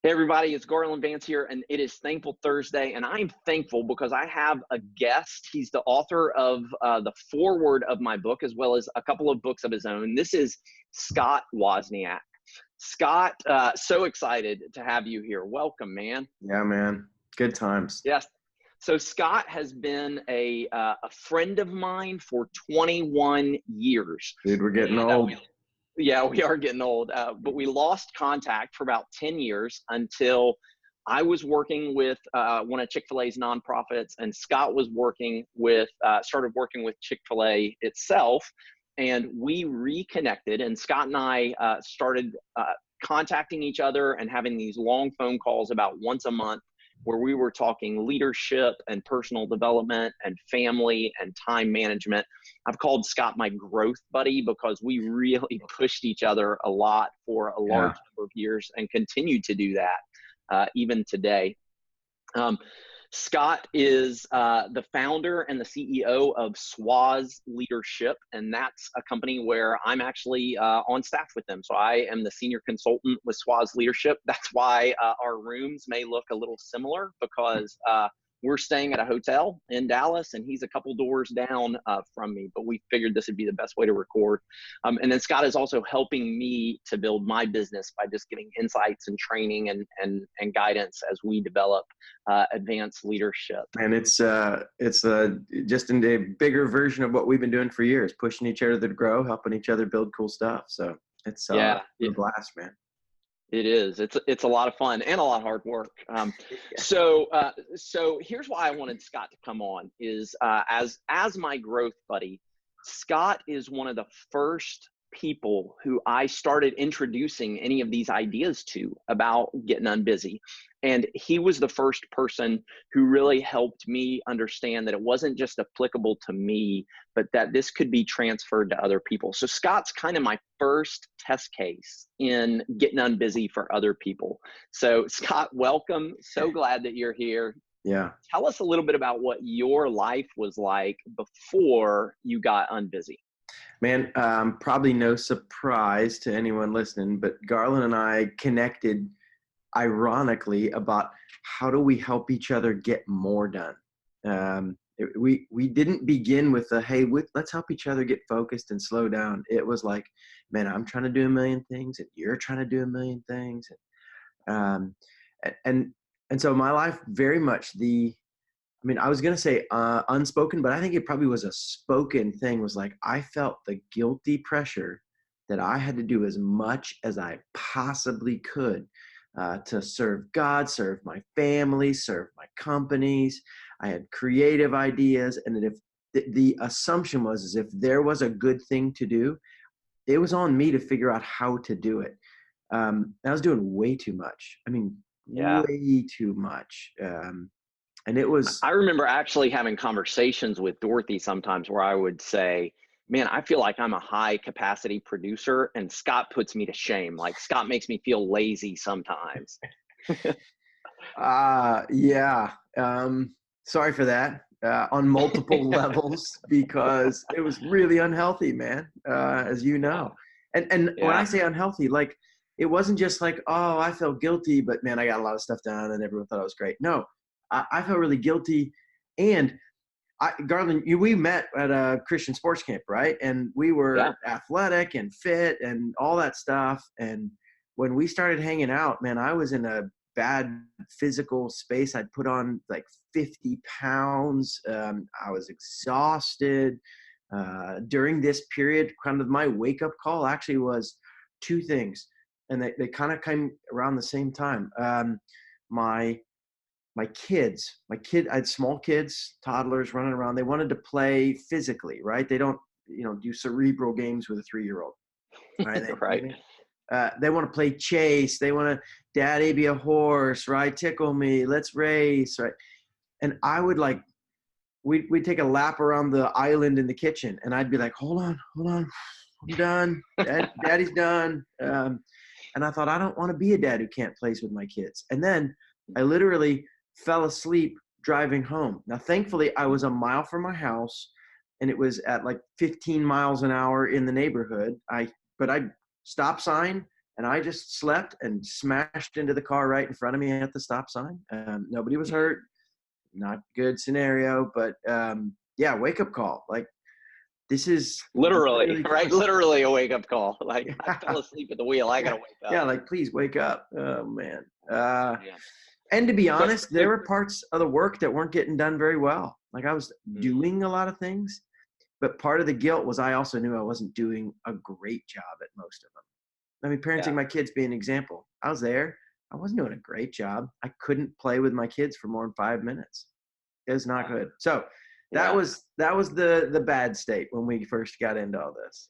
Hey everybody, it's Garland Vance here, and it is Thankful Thursday, and I'm thankful because I have a guest. He's the author of the foreword of my book, as well as a couple of books of his own. This is Scott Wozniak. Scott, so excited to have you here. Welcome, man. Yeah, man. Good times. Yes. So Scott has been a friend of mine for 21 years. Dude, we're getting old. Yeah, we are getting old, but we lost contact for about 10 years until I was working with one of Chick-fil-A's nonprofits, and Scott was started working with Chick-fil-A itself, and we reconnected, and Scott and I started contacting each other and having these long phone calls about once a month where we were talking leadership and personal development and family and time management. I've called Scott my growth buddy because we really pushed each other a lot for a large number of years and continue to do that even today. Scott is the founder and the CEO of Swaz Leadership, and that's a company where I'm actually on staff with them. So I am the senior consultant with Swaz Leadership. That's why our rooms may look a little similar, because we're staying at a hotel in Dallas, and he's a couple doors down from me, but we figured this would be the best way to record. And then Scott is also helping me to build my business by just giving insights and training and guidance as we develop advanced leadership. And it's just in a bigger version of what we've been doing for years, pushing each other to grow, helping each other build cool stuff. So it's a blast, man. It is. It's a lot of fun and a lot of hard work. So here's why I wanted Scott to come on is as my growth buddy. Scott is one of the first people who I started introducing any of these ideas to about getting unbusy. And he was the first person who really helped me understand that it wasn't just applicable to me, but that this could be transferred to other people. So Scott's kind of my first test case in getting unbusy for other people. So Scott, welcome. So glad that you're here. Yeah. Tell us a little bit about what your life was like before you got unbusy. Man, probably no surprise to anyone listening, but Garland and I connected ironically about how do we help each other get more done. We didn't begin with let's help each other get focused and slow down. It was like, man, I'm trying to do a million things and you're trying to do a million things. And so my life very much I was going to say unspoken, but I think it probably was a spoken thing, was like, I felt the guilty pressure that I had to do as much as I possibly could to serve God, serve my family, serve my companies. I had creative ideas. And that if the assumption was if there was a good thing to do, it was on me to figure out how to do it. I was doing way too much. Way too much. And it was, I remember actually having conversations with Dorothy sometimes where I would say, man, I feel like I'm a high capacity producer, and Scott puts me to shame. Like, Scott makes me feel lazy sometimes. yeah. Sorry for that on multiple levels, because it was really unhealthy, man, as you know. And when I say unhealthy, like, it wasn't just like, oh, I felt guilty, but man, I got a lot of stuff done and everyone thought it was great. No, I felt really guilty. And Garland, we met at a Christian sports camp, right? And we were athletic and fit and all that stuff. And when we started hanging out, man, I was in a bad physical space. I'd put on like 50 pounds. I was exhausted. During this period, kind of my wake-up call actually was two things. And they kind of came around the same time. My kids, I had small kids, toddlers running around. They wanted to play physically, right? They don't, do cerebral games with a 3-year-old. Right? They want to play chase. They want to, daddy, be a horse, right? Tickle me. Let's race, right? And I would we'd take a lap around the island in the kitchen, and I'd be like, hold on, I'm done. Daddy's done. And I thought, I don't want to be a dad who can't play with my kids. And then I literally fell asleep driving home. Now, thankfully, I was a mile from my house, and it was at like 15 miles an hour in the neighborhood. But I'd stop sign, and I just slept and smashed into the car right in front of me at the stop sign. Nobody was hurt. Not good scenario, but yeah, wake up call. Like, this is Literally, really right? Literally a wake up call. Like, yeah, I fell asleep at the wheel. I got to wake up. yeah, like, please wake up. Oh man. Yeah. And to be So, honest, there were parts of the work that weren't getting done very well. Like, I was doing a lot of things, but part of the guilt was I also knew I wasn't doing a great job at most of them. I mean, parenting my kids being an example. I was there. I wasn't doing a great job. I couldn't play with my kids for more than 5 minutes. It was not good. So that was the bad state when we first got into all this.